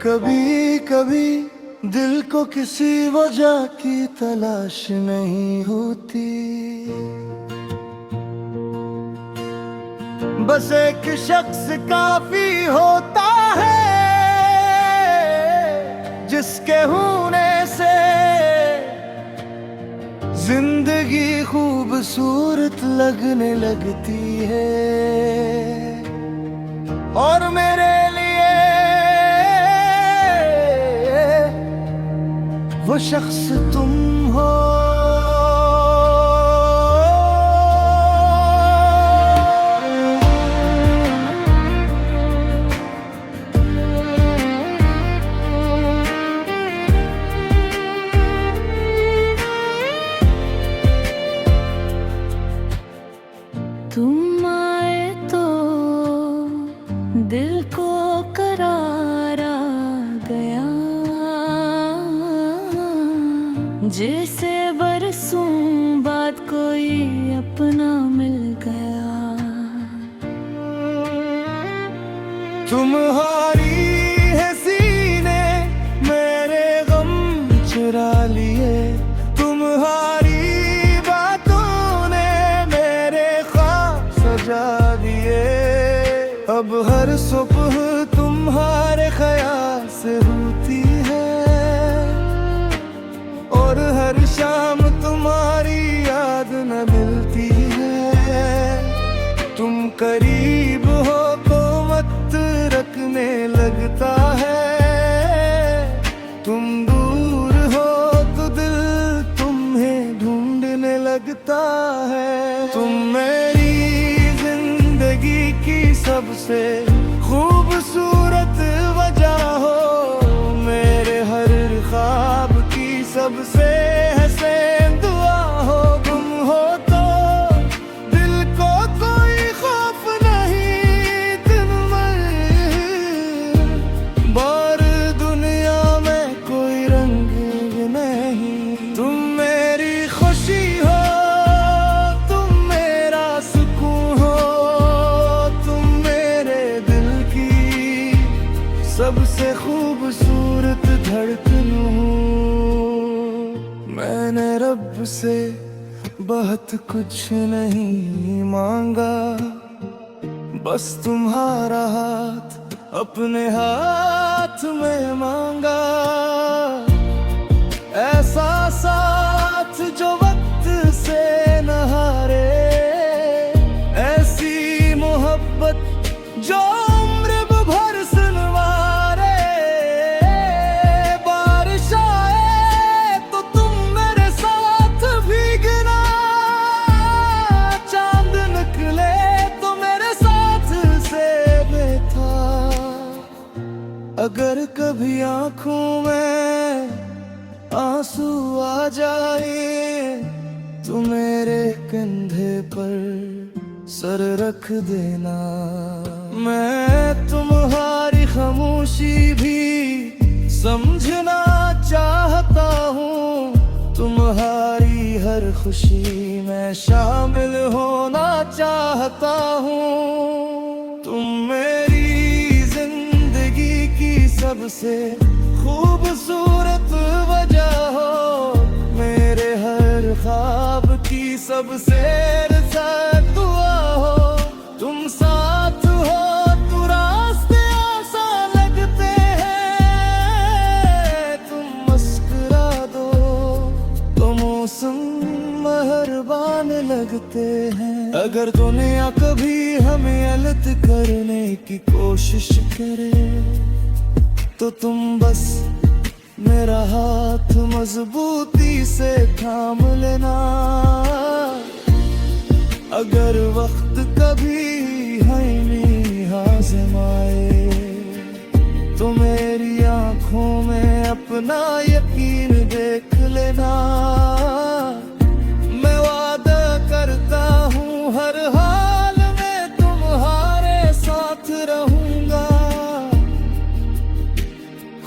कभी कभी दिल को किसी वजह की तलाश नहीं होती, बस एक शख्स काफी होता है जिसके होने से जिंदगी खूबसूरत लगने लगती है। और मेरे लिए वो शख्स तुम हो। तुम आए तो दिल को करार आ गया, जैसे बरसों बाद कोई अपना मिल गया। तुम्हारी है सीने मेरे गम चुरा लिए, तुम्हारी बातों ने मेरे ख्वाब सजा दिए। अब हर सुबह तुम्हारे ख्याल से होती है और हर शाम तुम्हारी याद न मिलती है। तुम करीब हो तो मत रखने लगता है, तुम दूर हो तो दिल तुम्हें ढूंढने लगता है। तुम मेरी जिंदगी की सबसे खूबसूरत वजह हो, मेरे हर ख्वाब की सबसे हसीन दुआ हो। तुम हो तो दिल को कोई खौफ नहीं, दिन में बार दुनिया में कोई रंग नहीं। तुम मेरी खुशी हो, तुम मेरा सुकून हो, तुम मेरे दिल की सबसे खूबसूरत धड़कन हो। मैंने रब से बहुत कुछ नहीं मांगा, बस तुम्हारा हाथ अपने हाथ में मांगा। ऐसा साथ जो वक्त से न हारे, ऐसी मोहब्बत जो उम्र भर सुनवारे। बारिश आए तो तुम मेरे साथ भीगना, चांद निकले तो मेरे साथ से बैठा। अगर कभी आंखों में आंसू आ जाए तो मेरे कंधे पर सर रख देना। मैं तुम्हारी खामोशी भी समझना चाहता हूँ, तुम्हारी हर खुशी में शामिल होना चाहता हूँ। तुम मेरी जिंदगी की सबसे खूबसूरत वजह हो, मेरे हर ख्वाब की सबसे रज़ा दुआ हो। तुम साथ हो तो रास्ते आसान लगते हैं, तुम मुस्कुरा दो तो मौसम मेहरबान लगते हैं। अगर दुनिया कभी हमें अलग करने की कोशिश करे तो तुम बस मेरा हाथ मजबूती से थाम लेना। अगर वक्त कभी हमें आज़माए तो मेरी आंखों में अपना यकीन देख लेना। मैं वादा करता हूँ हर हाल में तुम्हारे साथ रहूंगा,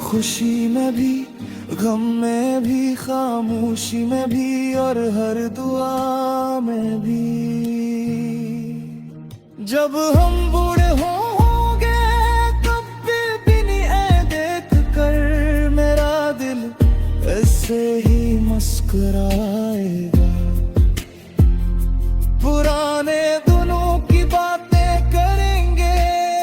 खुशी में भी, गम में भी, खामोशी में भी और हर दुआ में भी। जब हम बूढ़े होंगे तब भी नहीं देख मुस्कुराएगा। पुराने दिनों की बातें करेंगे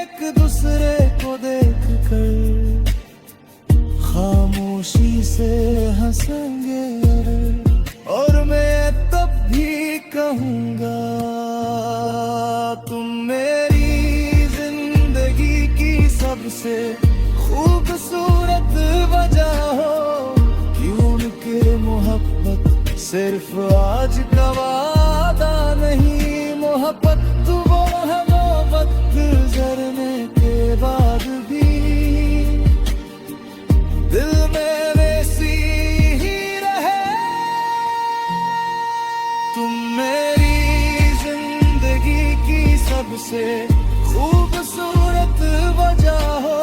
एक दूसरे को देख कर, खामोशी से हंसेंगे और मैं तब भी कहूँगा तुम मेरी जिंदगी की सबसे खूबसूरत वजह हो। क्योंकि मोहब्बत सिर्फ आज का वादा नहीं, मोहब्बत तो वो है वो वक्त गुजरने के बाद भी दिल में वैसी ही रहे। तुम मेरी जिंदगी की सबसे खूबसूरत वजह हो,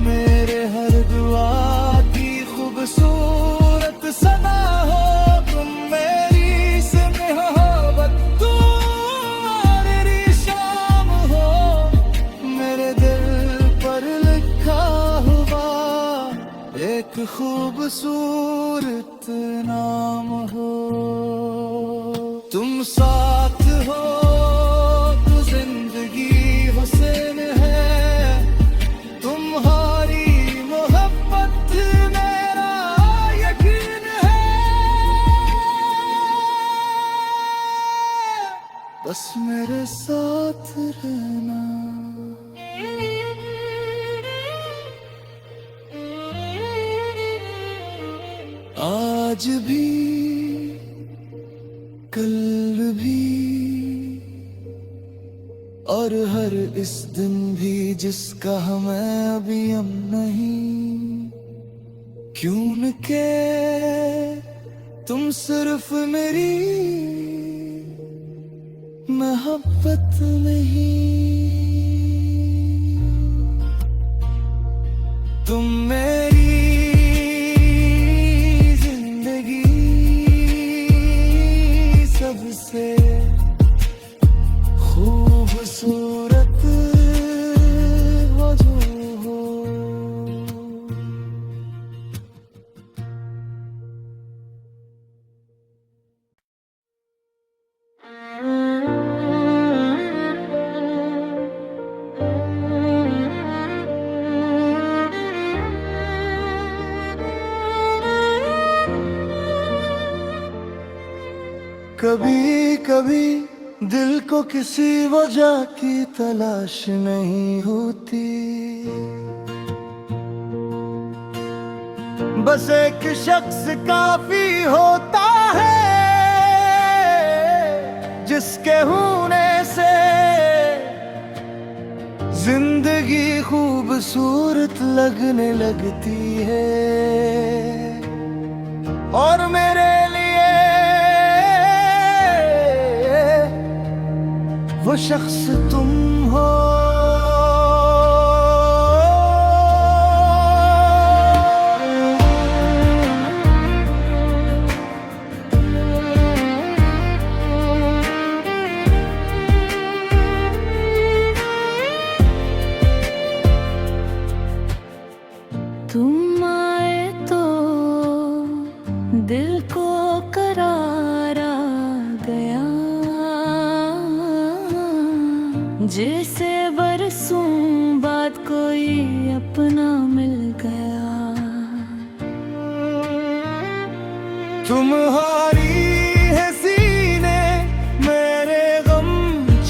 मेरे हर दुआ की खूबसूरत सदा हो। तुम मेरी से मोहब्बत, तुम्हारी शाम हो, मेरे दिल पर लिखा हुआ एक खूबसूरत नाम हो। तुम साथ हो तो जिंदगी हुस्न है, तुम्हारी मोहब्बत मेरा यकीन है। बस मेरे साथ रहना। आज भी कल भी और हर इस दिन भी जिसका हमें अभी हम नहीं। क्योंकि तुम सिर्फ मेरी मोहब्बत नहीं, तुम मेरी सबसे खूबसूरत हो जो हो। कभी कभी दिल को किसी वजह की तलाश नहीं होती, बस एक शख्स काफी होता है जिसके होने से जिंदगी खूबसूरत लगने लगती है। और मेरे वो शख्स तुम हो। तुम आए तो दिल को करार आ गया, जैसे बरसों बाद कोई अपना मिल गया। तुम्हारी है सीने मेरे गम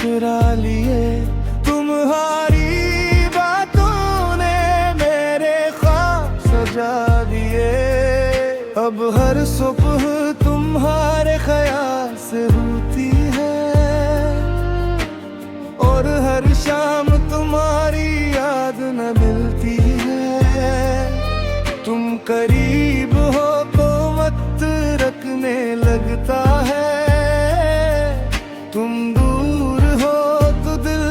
चुरा लिए, तुम्हारी बातों ने मेरे ख्वाब सजा दिए। अब हर सुबह तुम्हारे ख्याल से होती है और हर शाम तुम्हारी याद न मिलती है। तुम करीब हो तो मत रखने लगता है, तुम दूर हो तो दिल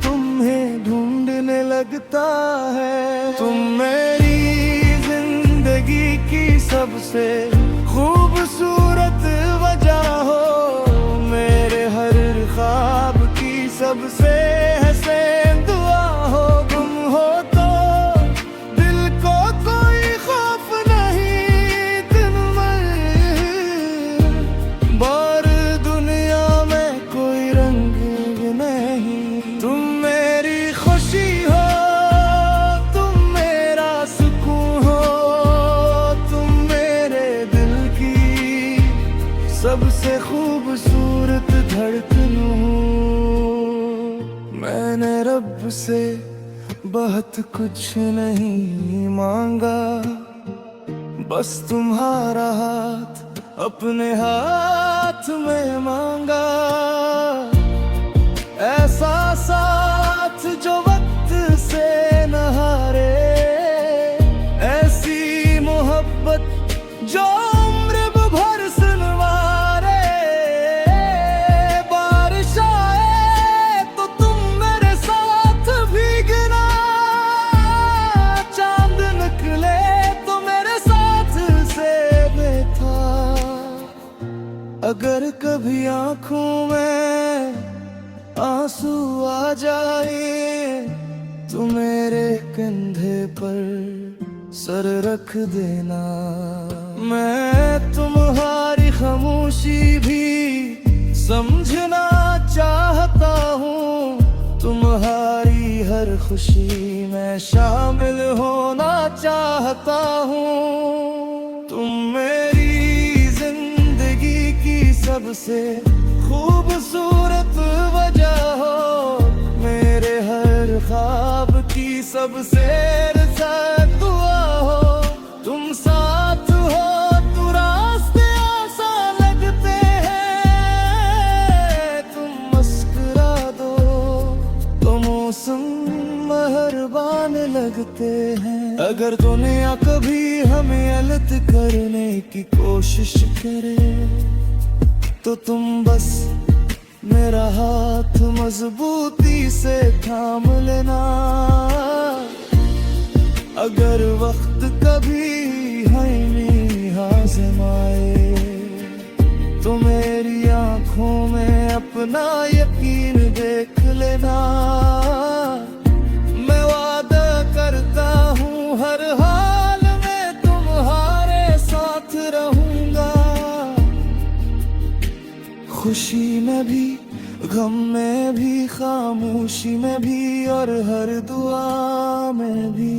तुम्हें ढूंढने लगता है। तुम मेरी जिंदगी की सबसे खूबसूरत वजह हो, मेरे हर ख्वाब की सबसे हसीन दुआ हो। तुम हो तो दिल को कोई खौफ नहीं, दिन में खूबसूरत धड़कन हूँ। मैंने रब से बहुत कुछ नहीं मांगा, बस तुम्हारा हाथ अपने हाथ में मांगा। ऐसा साथ जो वक्त से न हारे, ऐसी मोहब्बत जो उम्र भर सनवारे। बारिश आए तो तुम मेरे साथ भीगना, चांद निकले तो मेरे साथ से बैठा। अगर कभी आंखों में आंसू आ जाए तो मेरे कंधे पर सर रख देना। मैं तुम्हारी खामोशी भी समझना चाहता हूँ, तुम्हारी हर खुशी में शामिल होना चाहता हूँ। तुम मेरी जिंदगी की सबसे खूबसूरत वजह हो, मेरे हर ख्वाब की सबसे रज़ा दुआ हो। तुम साथ हो तो रास्ते आसान लगते हैं, तुम मुस्कुरा दो तो मौसम मेहरबान लगते हैं। अगर दुनिया कभी हमें अलग करने की कोशिश करे तो तुम बस मेरा हाथ मजबूती से थाम लेना। अगर वक्त कभी हमें आज़माए तो मेरी आंखों में अपना यकीन देख लेना। मैं वादा करता हूँ हर हाल में तुम्हारे साथ रहूंगा, खुशी में भी, गम में भी, खामोशी में भी और हर दुआ में भी।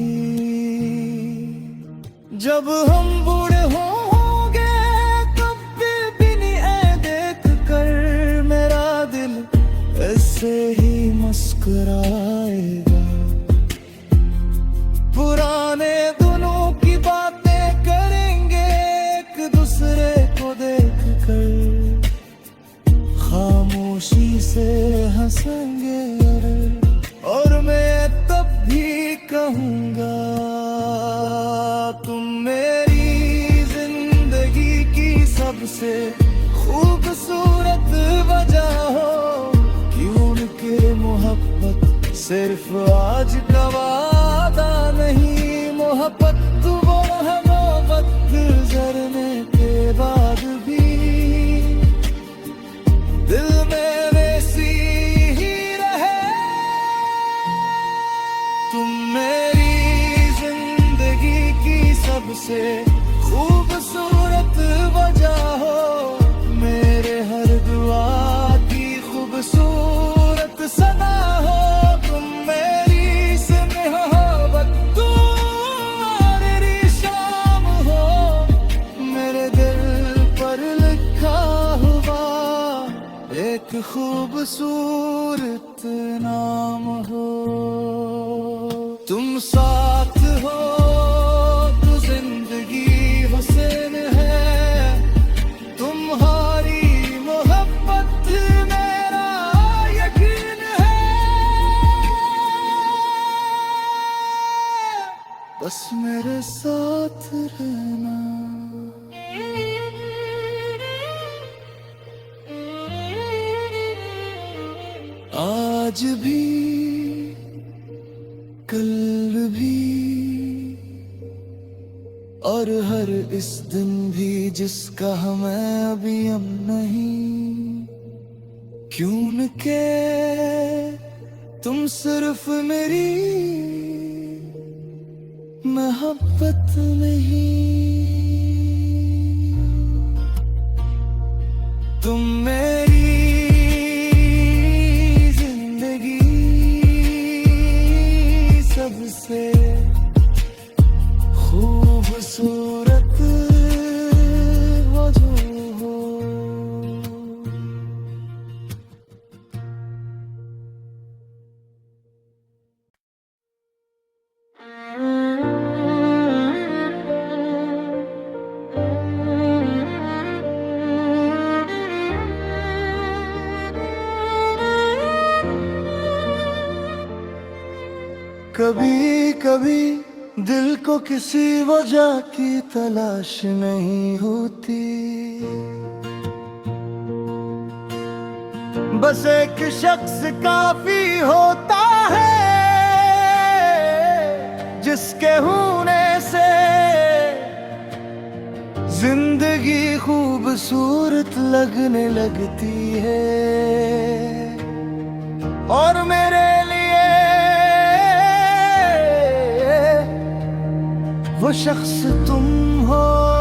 जब हम बूढ़े होंगे तब भी नहीं देख कर मेरा दिल ऐसे ही मुस्कुराएगा। पुराने दिनों की बातें करेंगे एक दूसरे को देख कर, खामोशी से हंसेंगे और मैं तब भी कहूँगा तुम मेरी जिंदगी की सबसे खूबसूरत वजह हो। क्यों के मोहब्बत सिर्फ आज का वादा नहीं, मोहब्बत वो है मोहब्बत गुजरने के बाद भी दिल में वैसी ही रहे। तुम मेरी जिंदगी की सबसे खूबसूरत वजह हो, मेरे हर दुआ की खूबसूरत सदा हो। तुम मेरी से मोहब्बत तुम्हारी शाम हो, मेरे दिल पर लिखा हुआ एक खूबसूरत नाम हो। तुम साथ हो तो जिंदगी हुस्न है, तुम्हारी मोहब्बत मेरा यकीन है। बस मेरे साथ रहना। आज भी कल भी और हर इस दिन भी जिसका हमें अभी हम नहीं। क्यों के तुम सिर्फ मेरी मोहब्बत नहीं, तुम मेरी सबसे खूबसूरत वजह हो। कभी कभी दिल को किसी वजह की तलाश नहीं होती, बस एक शख्स काफी होता है जिसके होने से जिंदगी खूबसूरत लगने लगती है। और मेरे लिए वो शख्स तुम हो।